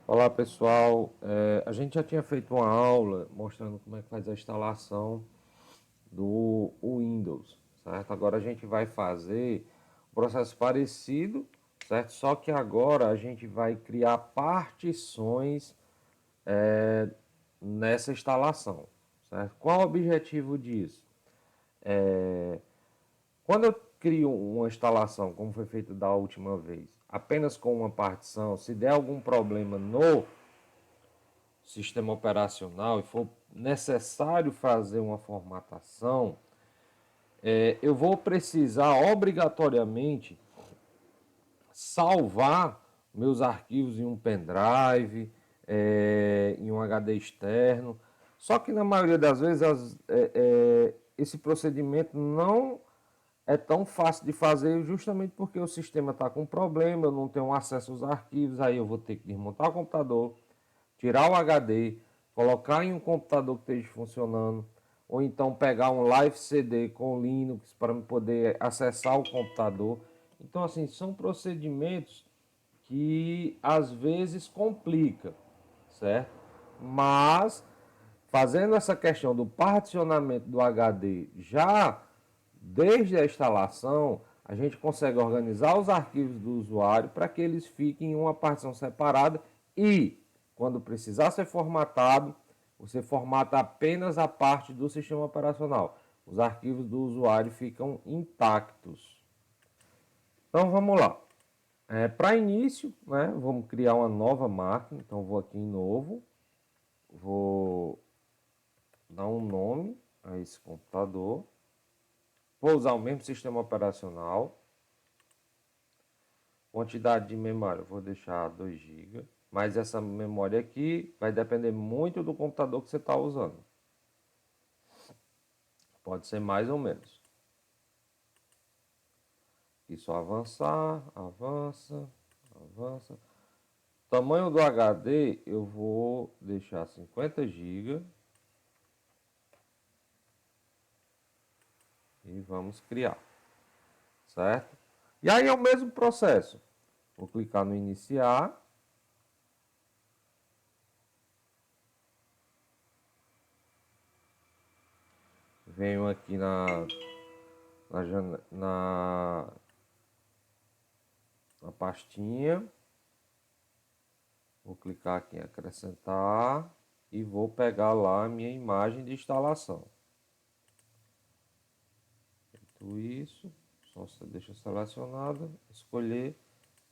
Olá pessoal, a gente já tinha feito uma aula mostrando como é que faz a instalação do Windows, certo? Agora a gente vai fazer um processo parecido, certo? Só que agora a gente vai criar partições nessa instalação, certo? Qual o objetivo disso? Quando eu crio uma instalação, como foi feito da última vez, apenas com uma partição, se der algum problema no sistema operacional e for necessário fazer uma formatação, eu vou precisar obrigatoriamente salvar meus arquivos em um pendrive, em um HD externo. Só que na maioria das vezes esse procedimento não é tão fácil de fazer justamente porque o sistema está com problema, eu não tenho acesso aos arquivos, aí eu vou ter que desmontar o computador, tirar o HD, colocar em um computador que esteja funcionando, ou então pegar um Live CD com Linux para poder acessar o computador. Então, assim, são procedimentos que às vezes complica, certo? Mas fazendo essa questão do particionamento do HD já desde a instalação, a gente consegue organizar os arquivos do usuário para que eles fiquem em uma partição separada e, quando precisar ser formatado, você formata apenas a parte do sistema operacional. Os arquivos do usuário ficam intactos. Então vamos lá. Para início, né, vamos criar uma nova máquina. Então vou aqui em novo, vou dar um nome a esse computador. Vou usar o mesmo sistema operacional. Quantidade de memória, vou deixar 2 GB. Mas essa memória aqui vai depender muito do computador que você está usando. Pode ser mais ou menos. E só avançar, avança, avança. Tamanho do HD eu vou deixar 50 GB. E vamos criar, certo? E aí é o mesmo processo. Vou clicar no iniciar. Venho aqui na pastinha. Vou clicar aqui em acrescentar e vou pegar lá a minha imagem de instalação. Feito isso, só você deixa selecionado, escolher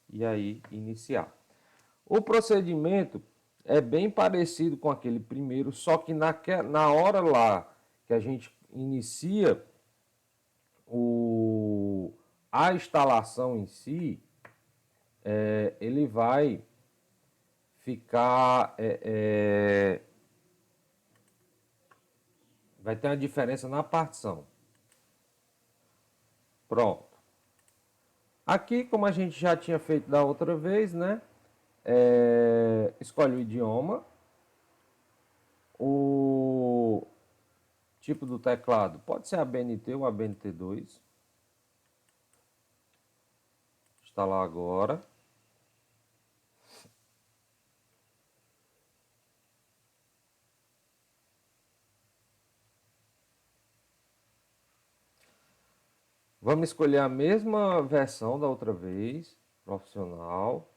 e aí iniciar. O procedimento é bem parecido com aquele primeiro, só que na hora lá que a gente inicia a instalação em si, ele vai ficar. Vai ter uma diferença na partição. Pronto. Aqui, como a gente já tinha feito da outra vez, né? Escolhe o idioma. O tipo do teclado pode ser ABNT ou ABNT2. Instalar agora. Vamos escolher a mesma versão da outra vez, profissional.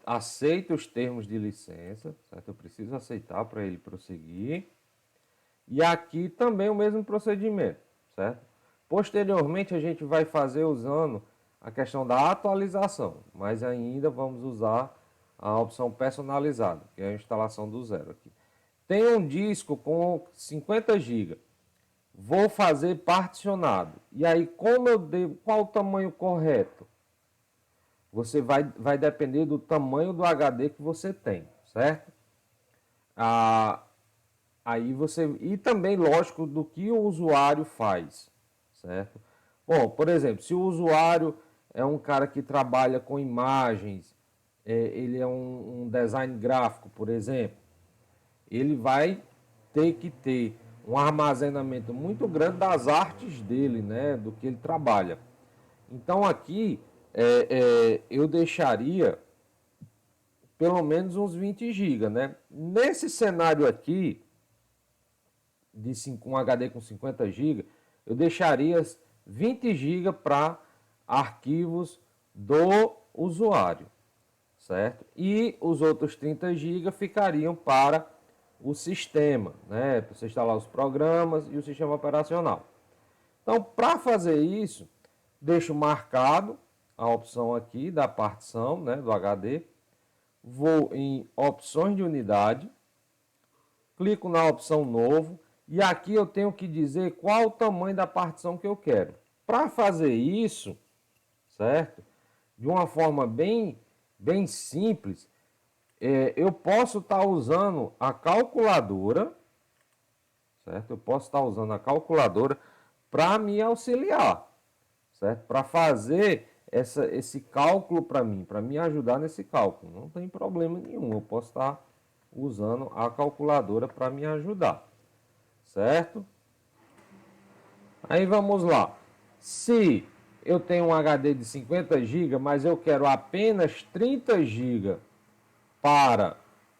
Aceito os termos de licença, certo? Eu preciso aceitar para ele prosseguir. E aqui também o mesmo procedimento, certo? Posteriormente a gente vai fazer usando a questão da atualização, mas ainda vamos usar a opção personalizada, que é a instalação do zero aqui. Tem um disco com 50 GB. Vou fazer particionado. E aí, como eu devo, qual o tamanho correto? Você vai depender do tamanho do HD que você tem, certo? Aí você. E também, lógico, do que o usuário faz, certo? Bom, por exemplo, se o usuário é um cara que trabalha com imagens, ele é um design gráfico, por exemplo, ele vai ter que ter um armazenamento muito grande das artes dele, né, do que ele trabalha. Então aqui eu deixaria pelo menos uns 20 GB, né? Nesse cenário aqui, de um HD com 50 GB, eu deixaria 20 GB para arquivos do usuário, certo? E os outros 30 GB ficariam para o sistema, né? Para você instalar os programas e o sistema operacional. Então, para fazer isso, deixo marcado a opção aqui da partição, né, do HD. Vou em opções de unidade, clico na opção novo e aqui eu tenho que dizer qual o tamanho da partição que eu quero. Para fazer isso, certo? De uma forma bem simples, eu posso estar usando a calculadora, certo? Eu posso estar usando a calculadora para me auxiliar, certo? Para fazer esse cálculo para mim, para me ajudar nesse cálculo. Não tem problema nenhum, eu posso estar usando a calculadora para me ajudar, certo? Aí vamos lá. Se eu tenho um HD de 50 GB, mas eu quero apenas 30 GB para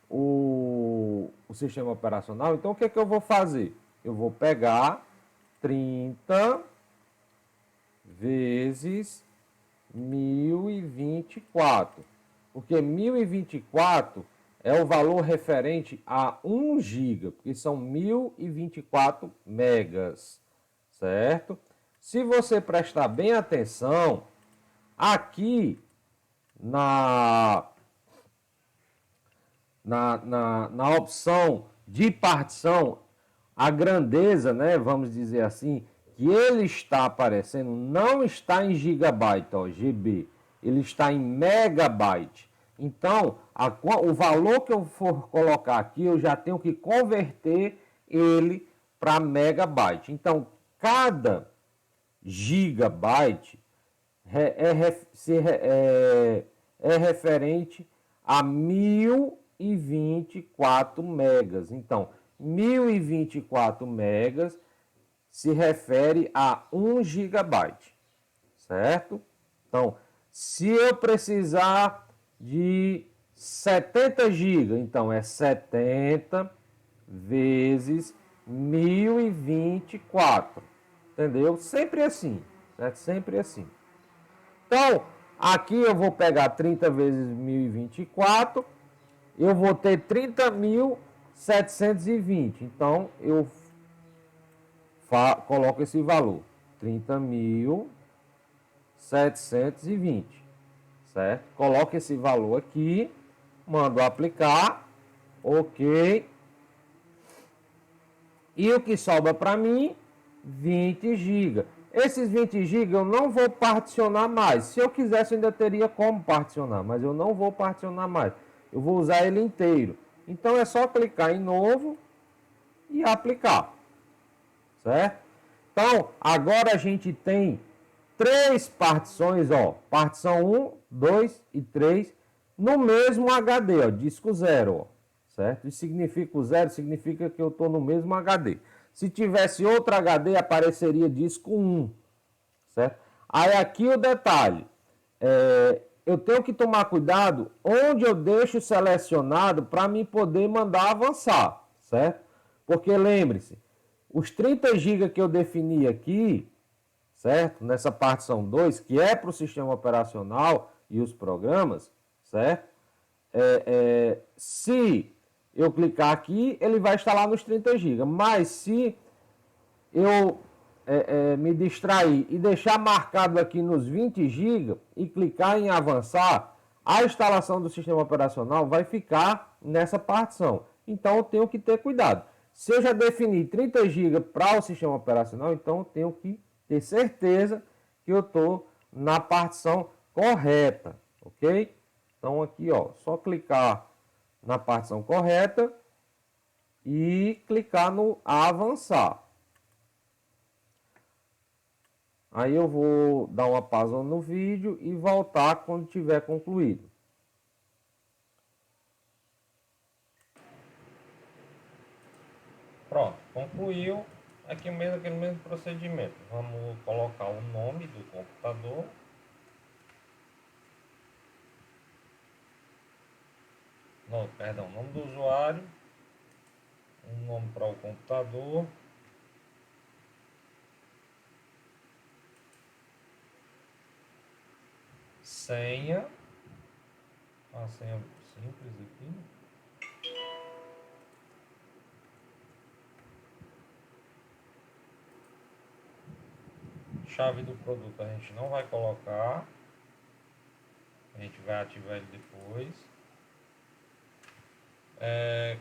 o sistema operacional, então o que é que eu vou fazer? Eu vou pegar 30 vezes 1024, porque 1024 é o valor referente a 1 GB, porque são 1024 megas, certo? Se você prestar bem atenção, aqui na opção de partição, a grandeza, né, vamos dizer assim, que ele está aparecendo não está em gigabyte, ó, GB, ele está em megabyte. Então, o valor que eu for colocar aqui, eu já tenho que converter ele para megabyte. Então, cada gigabyte é referente a 1024 megas. Então, 1024 megas se refere a 1 gigabyte, certo? Então, se eu precisar de 70 GB, então é 70 vezes 1024, entendeu? Sempre assim, certo? Sempre assim. Então, aqui eu vou pegar 30 vezes 1024, eu vou ter 30.720. Então, eu coloco esse valor, 30.720, certo? Coloco esse valor aqui, mando aplicar, ok. E o que sobra para mim? 20 GB. Esses 20 GB eu não vou particionar mais. Se eu quisesse, eu ainda teria como particionar, mas eu não vou particionar mais. Eu vou usar ele inteiro. Então é só clicar em novo e aplicar, certo? Então, agora a gente tem 3 partições, ó, partição 1, 2 e 3, no mesmo HD, ó, disco 0, ó, certo? Isso significa o 0, significa que eu estou no mesmo HD. Se tivesse outro HD, apareceria disco 1, certo? Aí aqui o detalhe, eu tenho que tomar cuidado onde eu deixo selecionado para me poder mandar avançar, certo? Porque lembre-se, os 30 GB que eu defini aqui, certo? Nessa partição 2, que é para o sistema operacional e os programas, certo? Se eu clicar aqui, ele vai instalar nos 30 GB. Mas se eu me distrair e deixar marcado aqui nos 20 GB e clicar em avançar, a instalação do sistema operacional vai ficar nessa partição. Então eu tenho que ter cuidado. Se eu já defini 30 GB para o sistema operacional, então eu tenho que ter certeza que eu estou na partição correta, ok? Então aqui, ó, só clicar na partição correta e clicar no avançar. Aí eu vou dar uma pausa no vídeo e voltar quando tiver concluído. Pronto, concluiu. Aqui mesmo, aquele mesmo procedimento. Vamos colocar o nome do computador. Perdão, nome do usuário, um nome para o computador, senha, uma senha simples aqui, chave do produto a gente não vai colocar, a gente vai ativar ele depois.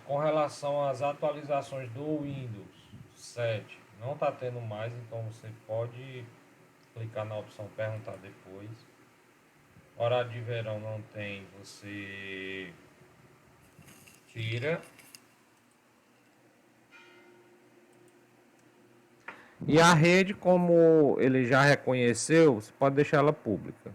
Com relação às atualizações do Windows 7, não está tendo mais, então você pode clicar na opção perguntar depois. Horário de verão não tem, você tira. E a rede, como ele já reconheceu, você pode deixar ela pública.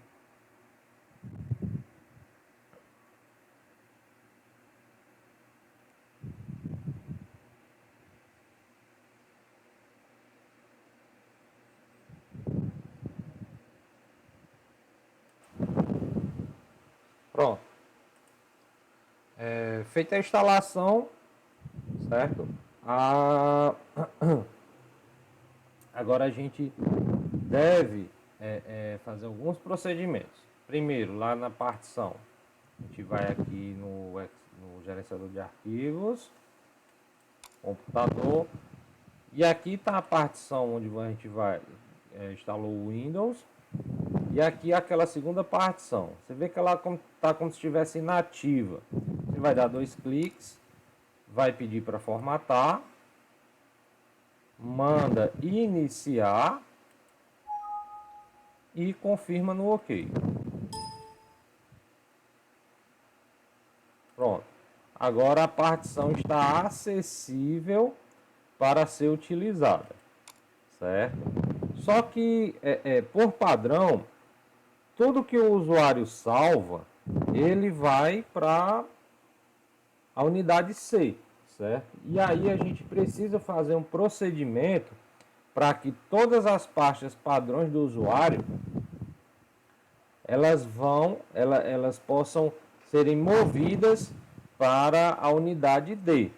Pronto. Feita a instalação, certo? Agora a gente deve fazer alguns procedimentos. Primeiro, lá na partição, a gente vai aqui no gerenciador de arquivos, computador, e aqui está a partição onde a gente vai instalou o Windows, e aqui aquela segunda partição. Você vê que ela está como se estivesse inativa. Você vai dar 2 cliques, vai pedir para formatar, manda iniciar e confirma no OK. Pronto. Agora a partição está acessível para ser utilizada, certo? Só que, por padrão, tudo que o usuário salva, ele vai para a unidade C, certo? E aí a gente precisa fazer um procedimento para que todas as pastas padrões do usuário elas possam serem movidas para a unidade D,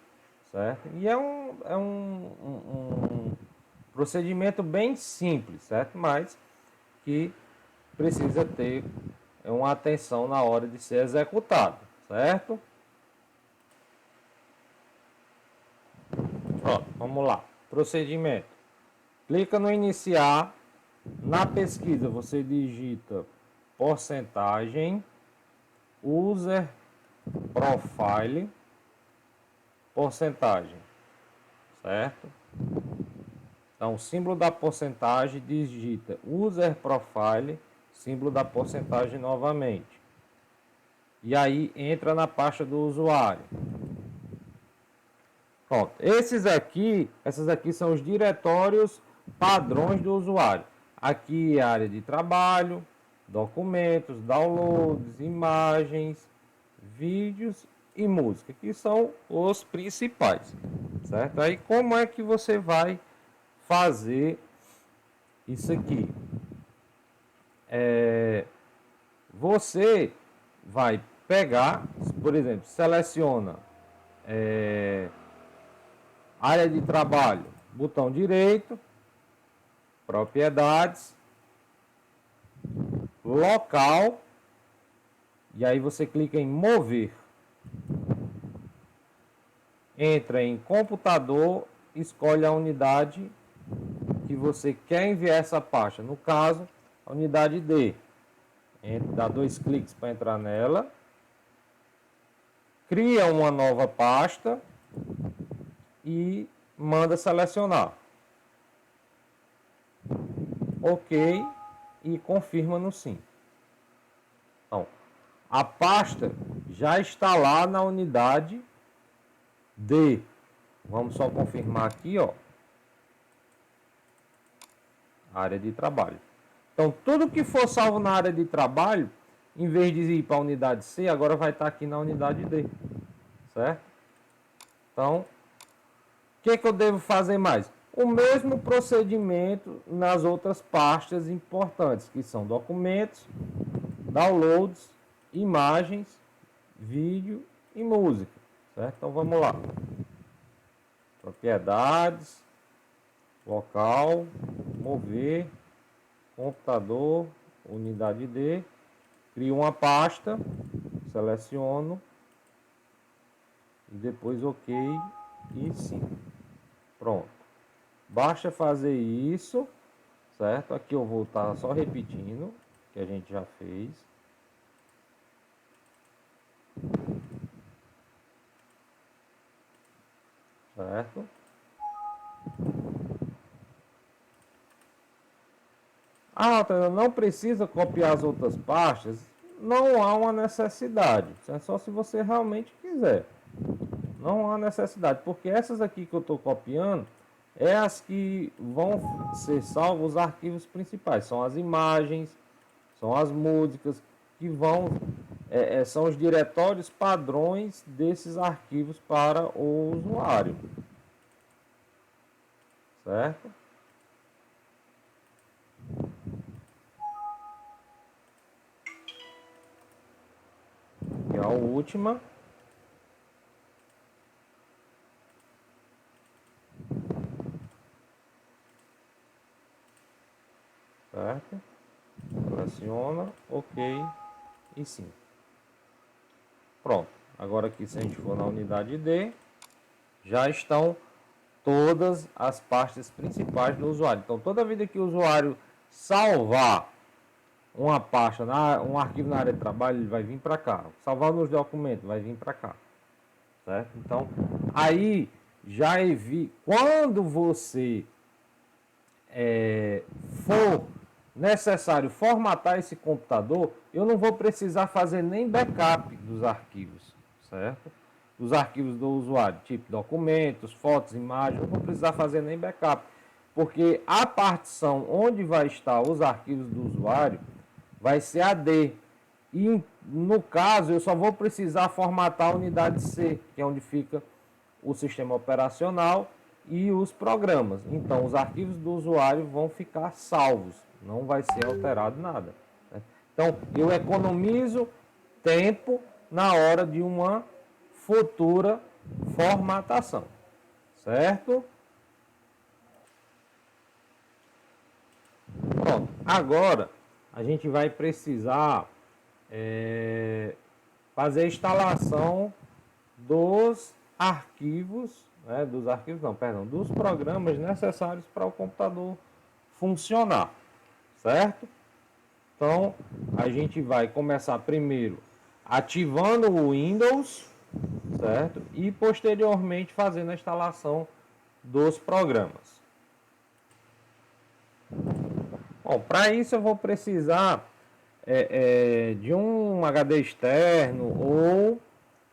certo? E é um procedimento bem simples, certo? Mas que precisa ter uma atenção na hora de ser executado, certo? Ó, vamos lá. Procedimento. Clica no iniciar. Na pesquisa você digita porcentagem, user profile, porcentagem, certo? Então, símbolo da porcentagem, digita user profile, símbolo da porcentagem novamente. E aí entra na pasta do usuário. Pronto. Essas aqui são os diretórios padrões do usuário. Aqui é a área de trabalho, documentos, downloads, imagens, vídeos e música, que são os principais, certo? Aí como é que você vai fazer isso aqui? Você vai pegar, por exemplo, seleciona área de trabalho, botão direito, propriedades, local, e aí você clica em mover. Entra em computador, escolhe a unidade que você quer enviar essa pasta. No caso, a unidade D. Dá 2 cliques para entrar nela. Cria uma nova pasta e manda selecionar. OK e confirma no sim. Então, a pasta já está lá na unidade D. Vamos só confirmar aqui, ó. Área de trabalho. Então, tudo que for salvo na área de trabalho, em vez de ir para a unidade C, agora vai estar aqui na unidade D. Certo? Então, o que eu devo fazer mais? O mesmo procedimento nas outras pastas importantes, que são documentos, downloads, imagens, vídeo e música, certo? Então vamos lá. Propriedades, local, mover, computador, unidade D, crio uma pasta, seleciono e depois OK e sim. Pronto. Basta fazer isso, certo? Aqui eu vou estar só repetindo o que a gente já fez. Certo? Ah, não precisa copiar as outras pastas? Não há uma necessidade. É só se você realmente quiser. Não há necessidade, porque essas aqui que eu estou copiando é as que vão ser salvos os arquivos principais. São as imagens, são as músicas que vão... são os diretórios padrões desses arquivos para o usuário. Certo? E a última. Certo? Seleciona, OK e sim. Pronto. Agora aqui, se a gente for na unidade D, já estão todas as pastas principais do usuário. Então, toda vida que o usuário salvar uma pasta, um arquivo na área de trabalho, ele vai vir para cá. Salvar nos documentos, vai vir para cá. Certo? Então, aí já evita. Quando você for necessário formatar esse computador, eu não vou precisar fazer nem backup dos arquivos, certo? Dos arquivos do usuário, tipo documentos, fotos, imagens, eu não vou precisar fazer nem backup, porque a partição onde vai estar os arquivos do usuário vai ser a D. E no caso, eu só vou precisar formatar a unidade C, que é onde fica o sistema operacional e os programas. Então, os arquivos do usuário vão ficar salvos, não vai ser alterado nada. Então, eu economizo tempo na hora de uma futura formatação, certo? Pronto. Agora, a gente vai precisar fazer a instalação dos arquivos, dos programas necessários para o computador funcionar, certo? Então, a gente vai começar primeiro ativando o Windows, certo? E posteriormente fazendo a instalação dos programas. Bom, para isso eu vou precisar de um HD externo ou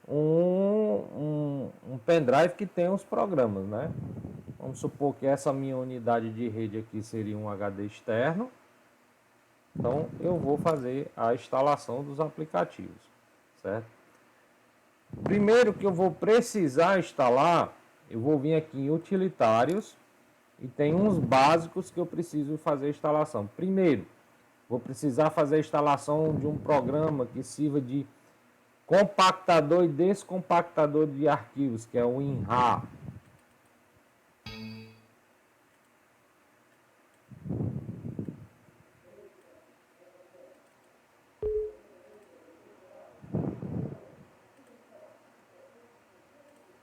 um pendrive que tenha os programas, né? Vamos supor que essa minha unidade de rede aqui seria um HD externo. Então, eu vou fazer a instalação dos aplicativos, certo? Primeiro que eu vou precisar instalar, eu vou vir aqui em utilitários e tem uns básicos que eu preciso fazer a instalação. Primeiro, vou precisar fazer a instalação de um programa que sirva de compactador e descompactador de arquivos, que é o WinRAR.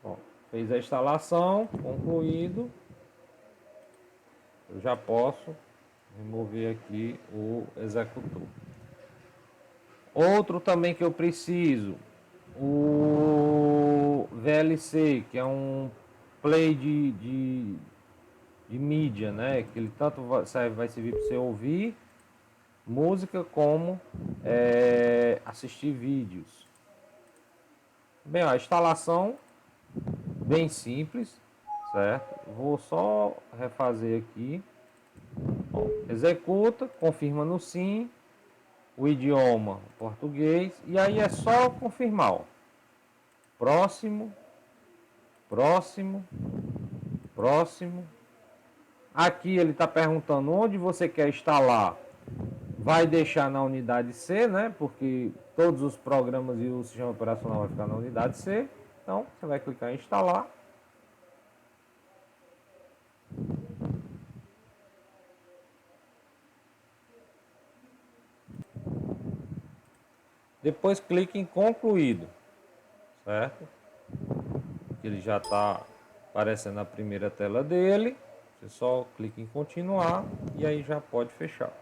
Bom, fez a instalação, concluído. Eu já posso remover aqui o executor. Outro também que eu preciso, o VLC, que é um play de mídia, né? Que ele tanto vai servir para você ouvir música como assistir vídeos. Bem, a instalação bem simples, certo? Vou só refazer aqui. Bom, executa, confirma no sim, o idioma português, e aí é só confirmar. Ó. Próximo, próximo, próximo. Aqui ele está perguntando onde você quer instalar vai deixar na unidade C, né? Porque todos os programas e o sistema operacional vai ficar na unidade C. Então, você vai clicar em instalar. Depois clique em concluído, certo? Ele já está aparecendo na primeira tela dele. Você só clica em continuar e aí já pode fechar.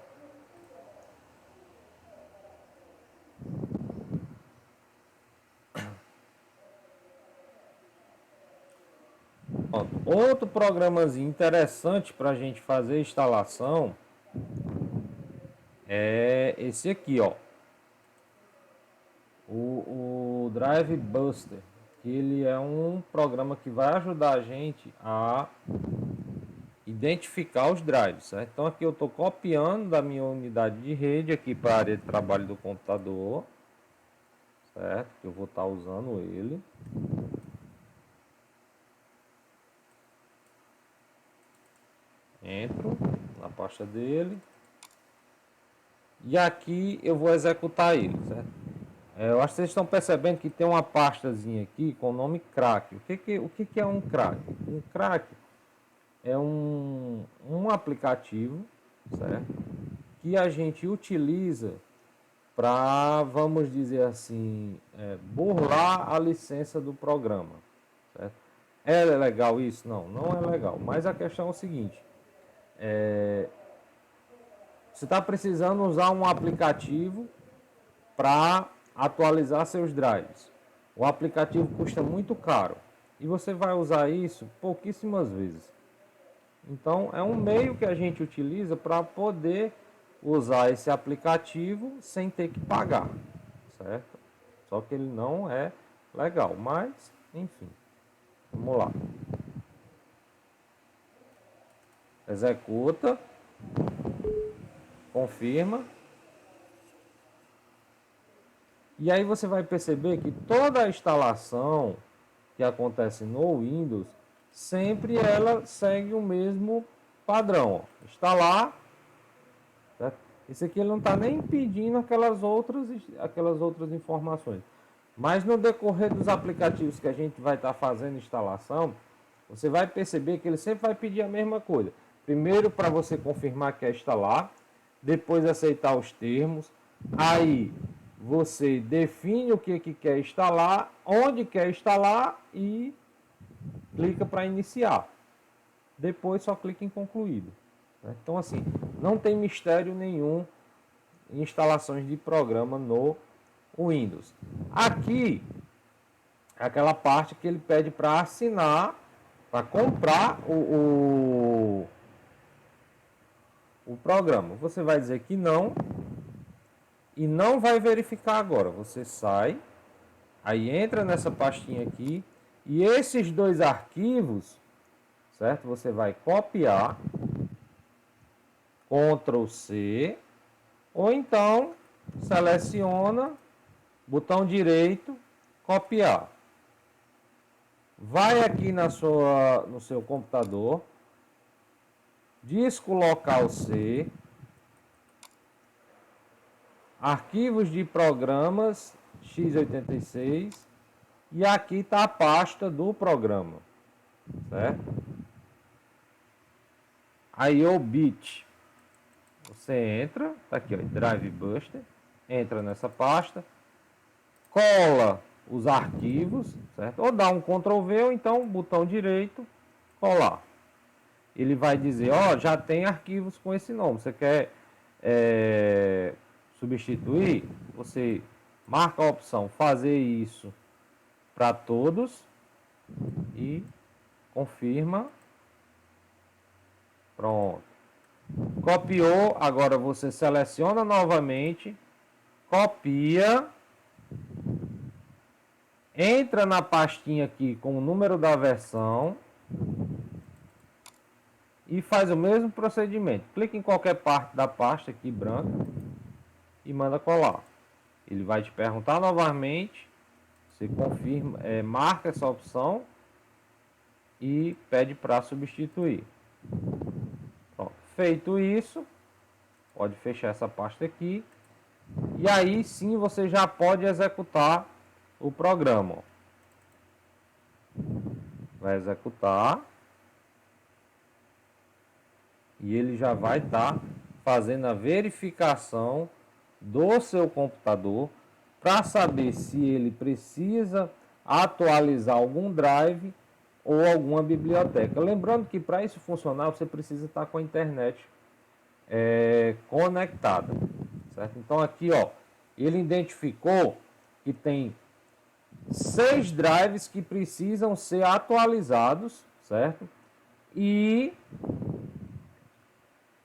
Outro programazinho interessante para a gente fazer instalação é esse aqui, ó. O Drive Buster. Ele é um programa que vai ajudar a gente a identificar os drives, certo? Então aqui eu estou copiando da minha unidade de rede aqui para a área de trabalho do computador, certo? Que eu vou estar usando ele. Entro na pasta dele e aqui eu vou executar ele, certo? Eu acho que vocês estão percebendo que tem uma pastazinha aqui com o nome crack. O que é um crack? Um crack é um aplicativo, certo? Que a gente utiliza para, vamos dizer assim, burlar a licença do programa, certo? É legal isso? Não, não é legal. Mas a questão é o seguinte: você está precisando usar um aplicativo para atualizar seus drives. O aplicativo custa muito caro e você vai usar isso pouquíssimas vezes. Então é um meio que a gente utiliza para poder usar esse aplicativo sem ter que pagar, certo? Só que ele não é legal, mas enfim. Vamos lá. Executa, confirma. E aí você vai perceber que toda a instalação que acontece no Windows, sempre ela segue o mesmo padrão. Ó. Instalar, certo? Esse aqui ele não está nem pedindo aquelas outras informações. Mas no decorrer dos aplicativos que a gente vai estar fazendo instalação, você vai perceber que ele sempre vai pedir a mesma coisa. Primeiro para você confirmar que quer instalar, depois aceitar os termos, aí você define o que quer instalar, onde quer instalar e clica para iniciar. Depois só clica em concluído. Então assim, não tem mistério nenhum em instalações de programa no Windows. Aqui, aquela parte que ele pede para assinar, para comprar o programa. Você vai dizer que não e não vai verificar agora. Você sai, aí entra nessa pastinha aqui e esses dois arquivos, certo? Você vai copiar, Ctrl C, ou então seleciona, botão direito, copiar. Vai aqui no seu computador, disco local C, arquivos de programas x86 e aqui está a pasta do programa, certo? IO Bit, você entra, tá aqui ó, Drive Buster, entra nessa pasta, cola os arquivos, certo? Ou dá um Ctrl V ou então botão direito, colar. Ele vai dizer, ó, já tem arquivos com esse nome, você quer substituir? Você marca a opção fazer isso para todos e confirma. Pronto. Copiou, agora você seleciona novamente, copia, entra na pastinha aqui com o número da versão e faz o mesmo procedimento. Clica em qualquer parte da pasta aqui branca e manda colar. Ele vai te perguntar novamente, você confirma, marca essa opção e pede para substituir. Pronto. Feito isso, Pode fechar essa pasta aqui. E aí sim você já pode executar o programa. Vai executar. E ele já vai estar fazendo a verificação do seu computador para saber se ele precisa atualizar algum drive ou alguma biblioteca. Lembrando que para isso funcionar você precisa estar com a internet conectada, certo? Então aqui, ó, ele identificou que tem 6 drives que precisam ser atualizados, certo? E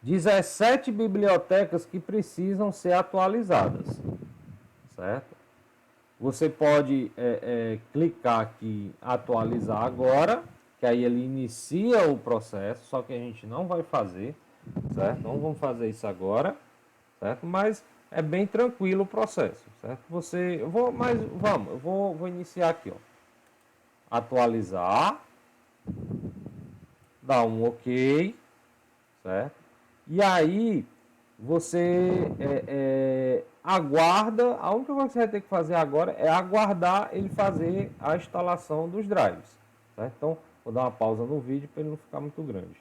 17 bibliotecas que precisam ser atualizadas, certo? Você pode clicar aqui atualizar agora, que aí ele inicia o processo, só que a gente não vai fazer, certo? Não vamos fazer isso agora, certo? Mas é bem tranquilo o processo, certo? Vou iniciar aqui, ó. Atualizar, dar um OK, certo? E aí você aguarda, a única coisa que você vai ter que fazer agora é aguardar ele fazer a instalação dos drives, certo? Então vou dar uma pausa no vídeo para ele não ficar muito grande.